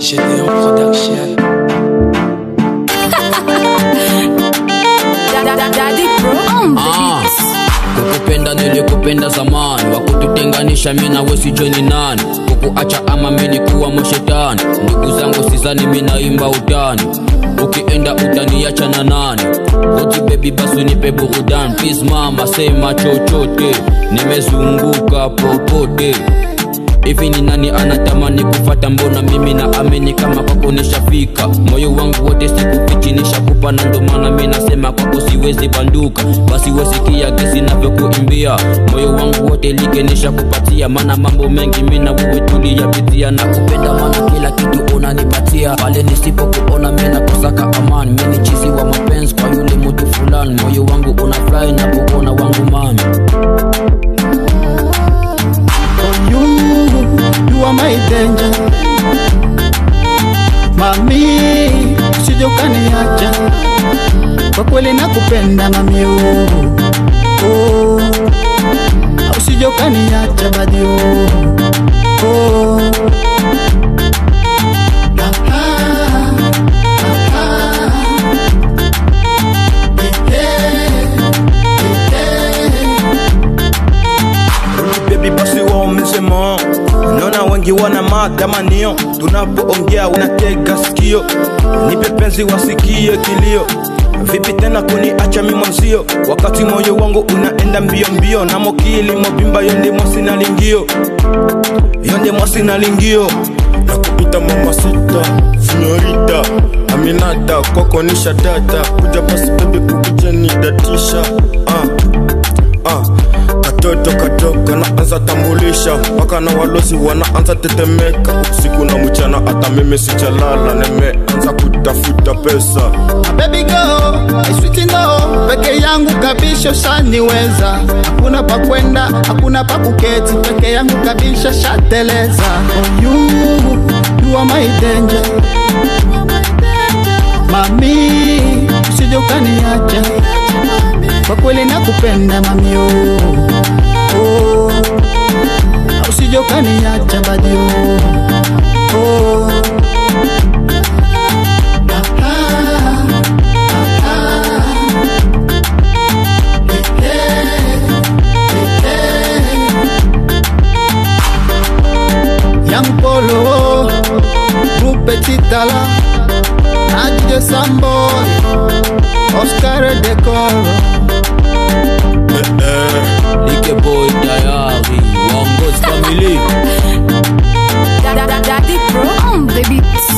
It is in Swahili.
Gedeon Production. Daddy Pro on the beats. Kukupenda nilikupenda zamani, wakututenganisha mimi na wewe sijui ni nani. Kukuacha ama mimi kuwa mshetani, ndugu zangu sizani mimi naimba utani. Ukienda utaniacha na nani? Oti baby basi nipe burudani. Please mama sema chochote, nimezunguka popote. Hivi ni nani anatamani kufuata, mbona mimi na amini kama kwako nishafika. Moyo wangu wote sikufichi nishakupa, na ndo maana mimi nasema kwako siwezi banduka. Basi wasikia gisi navyokuimbia, moyo wangu wote like nishakupatia. Maana mambo mengi mimi na wewe tuliyapitia, na kupenda maana kila kitu unanipatia. Pale nisipokuona mimi nakosaka amani, mimi ni chizi wa mapenzi kwa yule mtu fulani. Moyo wangu unafly na kuona wangu mami. You are my danger, mami, usije ukaniacha. Kwa kweli nakupenda mami, oh, usije ukaniacha badi, oh. Baby basi wao msema naona wengi wana matamanio, tunapoongea unatega sikio, nipe penzi wasikie kilio. Vipi tena kuniacha mimi mwanzio, wakati moyo wangu unaenda mbio mbio, na mokili mobimba yonde mwasi na lingio, yonde mwasi na lingio. Nakupita mama sita, señorita Aminata, kwako nisha data. Kuja basi baby ukuje nidatisha, katoto katoka naanza tambulisha, mpaka na walosi wanaanza tetemeka. Usiku na mchana hata mimi sichalala, nimeanza kutafuta pesa. Baby go, I sweet no, peke yangu kabisha shaniweza. Hakuna pa kwenda, hakuna pa kuketi, peke yangu kabisha shateleza. Oh you are my danger, mami, usije ukaniacha. Kwa kweli nakupenda mami, oh, usije ukaniacha badi, oh. Young Polo, Groupe Petit Talent, Nadje Samboy, Oscar Decor, Like boy diary, Wangos family. Daddy Pro on the beats.